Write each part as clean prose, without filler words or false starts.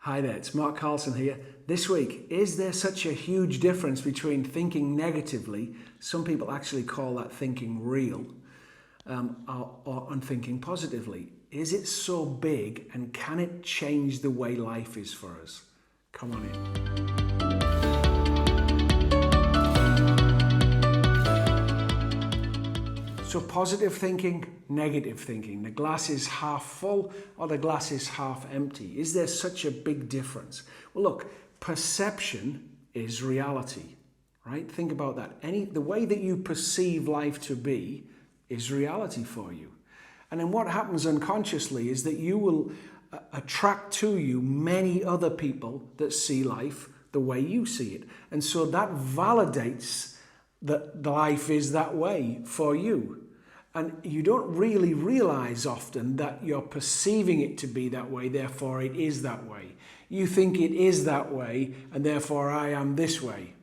Hi there, it's Mark Carlson here. This week, is there such a huge difference between thinking negatively, some people actually call that thinking real, or thinking positively? Is it so big and can it change the way life is for us? Come on in. So positive thinking, negative thinking. The glass is half full or the glass is half empty. Is there such a big difference? Well, look, perception is reality, right? Think about that. The way that you perceive life to be is reality for you. And then what happens unconsciously is that you will attract to you many other people that see life the way you see it. And so that validates that life is that way for you. And you don't really realize often that you're perceiving it to be that way, therefore it is that way. You think it is that way, and therefore I am this way.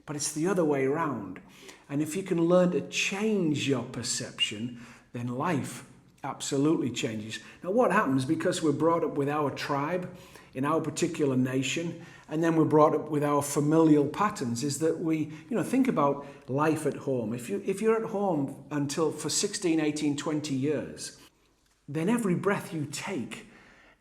But it's the other way around. And if you can learn to change your perception, then life absolutely changes. Now what happens, because we're brought up with our tribe, in our particular nation, and then we're brought up with our familial patterns, is that we, think about life at home. If you're at home for 16, 18, 20 years, then every breath you take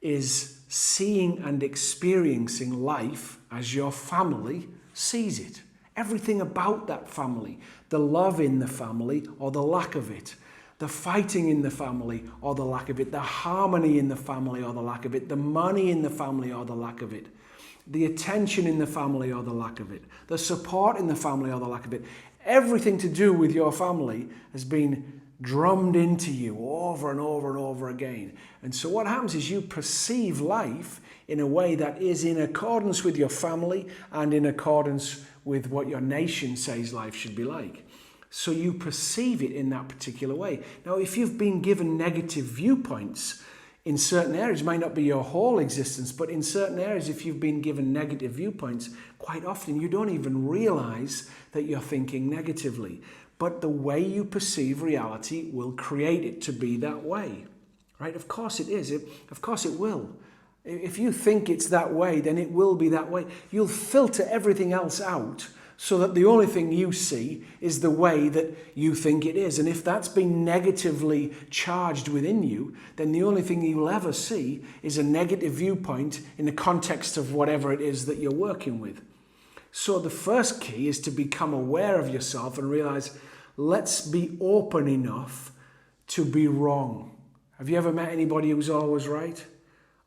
is seeing and experiencing life as your family sees it. Everything about that family, the love in the family or the lack of it, the fighting in the family or the lack of it, the harmony in the family or the lack of it, the money in the family or the lack of it, the attention in the family or the lack of it, the support in the family or the lack of it. Everything to do with your family has been drummed into you over and over and over again. And so what happens is you perceive life in a way that is in accordance with your family and in accordance with what your nation says life should be like. So you perceive it in that particular way. Now, if you've been given negative viewpoints in certain areas, it might not be your whole existence, but in certain areas, if you've been given negative viewpoints, quite often you don't even realize that you're thinking negatively. But the way you perceive reality will create it to be that way, right? Of course it is. Of course it will. If you think it's that way, then it will be that way. You'll filter everything else out so that the only thing you see is the way that you think it is. And if that's been negatively charged within you, then the only thing you'll ever see is a negative viewpoint in the context of whatever it is that you're working with. So the first key is to become aware of yourself and realize, let's be open enough to be wrong. Have you ever met anybody who's always right?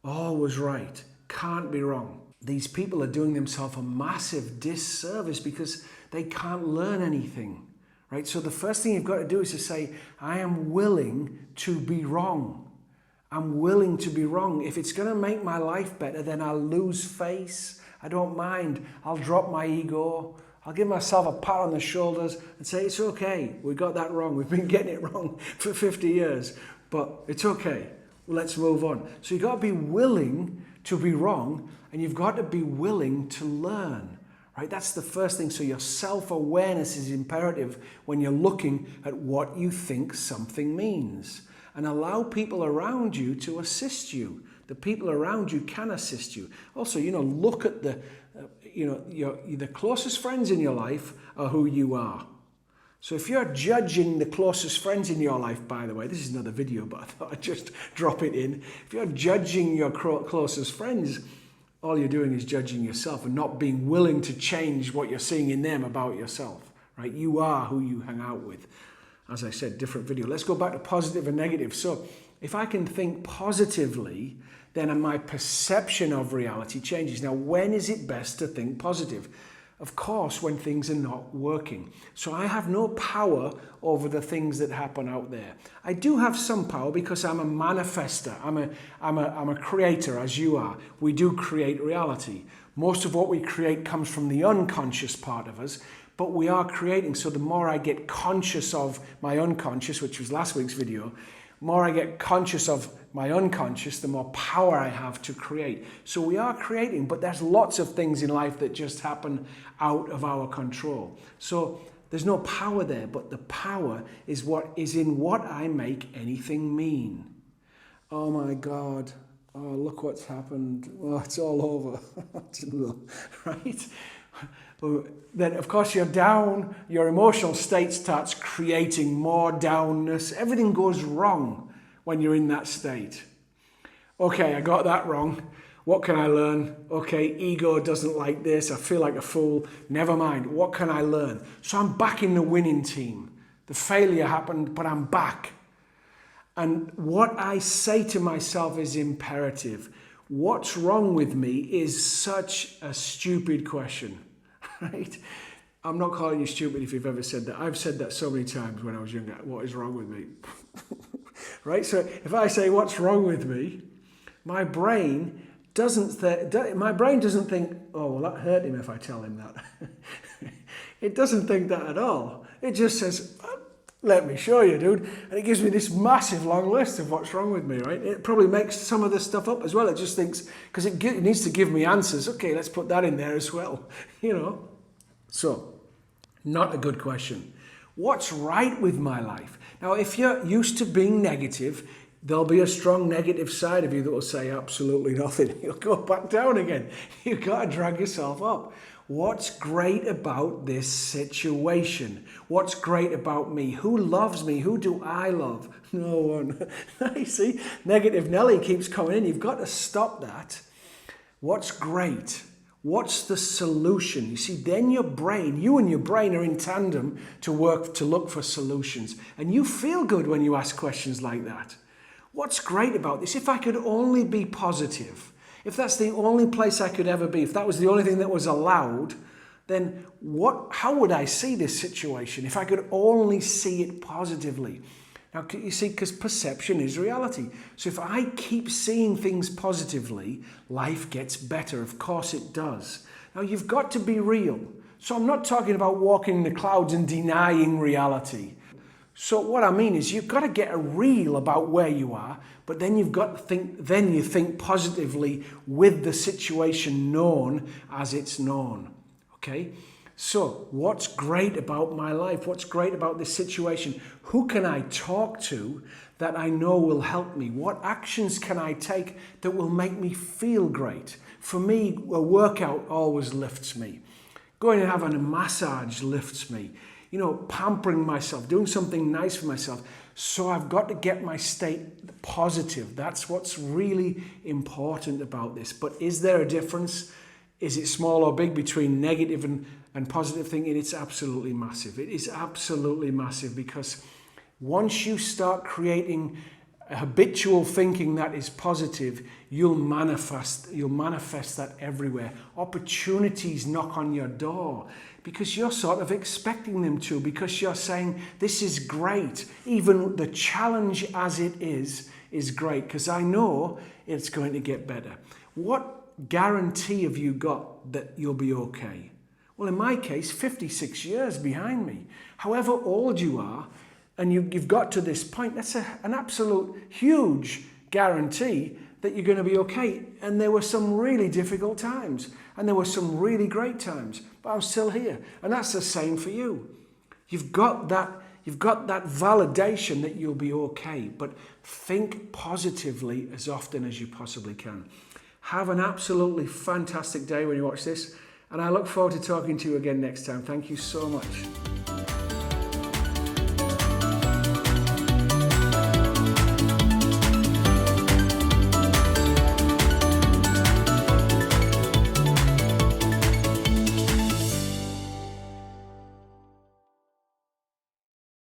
Always right. Can't be wrong. These people are doing themselves a massive disservice because they can't learn anything, right? So the first thing you've got to do is to say, I am willing to be wrong. I'm willing to be wrong. If it's going to make my life better, then I'll lose face. I don't mind. I'll drop my ego. I'll give myself a pat on the shoulders and say, it's okay. We got that wrong. We've been getting it wrong for 50 years, but it's okay. Let's move on. So you've got to be willing to be wrong, and you've got to be willing to learn, right? That's the first thing. So your self-awareness is imperative when you're looking at what you think something means, and allow people around you to assist you. The people around you can assist you. Also, look at the closest friends in your life are who you are. So if you're judging the closest friends in your life, by the way, this is another video, but I thought I'd just drop it in. If you're judging your closest friends, all you're doing is judging yourself and not being willing to change what you're seeing in them about yourself, right? You are who you hang out with. As I said, different video. Let's go back to positive and negative. So if I can think positively, then my perception of reality changes. Now, when is it best to think positive? Of course, when things are not working. So I have no power over the things that happen out there. I do have some power because I'm a manifester. I'm a creator, as you are. We do create reality. Most of what we create comes from the unconscious part of us, but we are creating. So the more I get conscious of my unconscious, which was last week's video, more I get conscious of my unconscious, the more power I have to create. So we are creating, but there's lots of things in life that just happen out of our control. So there's no power there, but the power is what is in what I make anything mean. Oh my God, oh, look what's happened. Oh, it's all over. Right? Well, then, of course, you're down. Your emotional state starts creating more downness. Everything goes wrong when you're in that state. Okay, I got that wrong. What can I learn? Okay, ego doesn't like this. I feel like a fool. Never mind. What can I learn? So I'm back in the winning team. The failure happened, but I'm back. And what I say to myself is imperative. What's wrong with me is such a stupid question, right? I'm not calling you stupid if you've ever said that. I've said that so many times when I was younger. What is wrong with me? Right? So if I say, what's wrong with me? My brain doesn't think, oh, well, that hurt him if I tell him that. It doesn't think that at all. It just says, let me show you, dude. And it gives me this massive long list of what's wrong with me, right? It probably makes some of this stuff up as well. It just thinks, because it needs to give me answers. Okay, let's put that in there as well, you know. So, not a good question. What's right with my life? Now, if you're used to being negative, there'll be a strong negative side of you that will say absolutely nothing. You'll go back down again. You've got to drag yourself up. What's great about this situation? What's great about me? Who loves me? Who do I love? No one. You see, negative Nelly keeps coming in. You've got to stop that. What's great? What's the solution? You see, then you and your brain are in tandem to work to look for solutions. And you feel good when you ask questions like that. What's great about this? If I could only be positive, if that's the only place I could ever be, if that was the only thing that was allowed, then how would I see this situation if I could only see it positively? Now, you see, because perception is reality. So if I keep seeing things positively, life gets better. Of course it does. Now, you've got to be real. So I'm not talking about walking in the clouds and denying reality. So what I mean is you've got to get a real about where you are, but then you've got to think positively with the situation known as it's known. Okay? So what's great about my life? What's great about this situation? Who can I talk to that I know will help me? What actions can I take that will make me feel great? For me, a workout always lifts me. Going and having a massage lifts me. You know, pampering myself, doing something nice for myself. So I've got to get my state positive. That's what's really important about this. But is there a difference? Is it small or big between negative and positive thinking? It's absolutely massive. It is absolutely massive, because once you start creating a habitual thinking that is positive, you'll manifest that everywhere. Opportunities knock on your door because you're sort of expecting them to, because you're saying, this is great. Even the challenge as it is great, because I know it's going to get better. What guarantee have you got that you'll be okay? Well, in my case, 56 years behind me. However old you are, and you've got to this point, that's an absolute huge guarantee that you're going to be okay. And there were some really difficult times, and there were some really great times, but I'm still here. And that's the same for you. You've got that validation that you'll be okay, but think positively as often as you possibly can. Have an absolutely fantastic day when you watch this, and I look forward to talking to you again next time. Thank you so much.